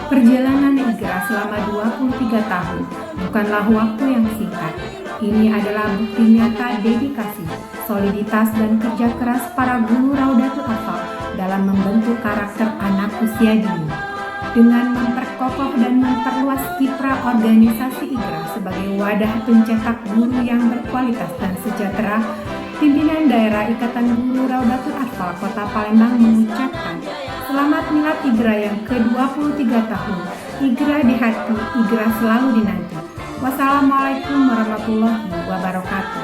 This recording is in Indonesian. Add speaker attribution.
Speaker 1: Perjalanan IGRA selama 23 tahun bukanlah waktu yang singkat. Ini adalah bukti nyata dedikasi, soliditas, dan kerja keras para guru Raudatul Atfal dalam membentuk karakter anak usia dini. Dengan memperkokoh dan memperluas kiprah organisasi IGRA sebagai wadah pencetak guru yang berkualitas dan sejahtera, pimpinan daerah Ikatan Guru Raudatul Atfal Kota Palembang mengucapkan selamat milad IGRA yang ke-23 tahun. IGRA di hati, IGRA selalu dinanti. Wassalamualaikum warahmatullahi wabarakatuh.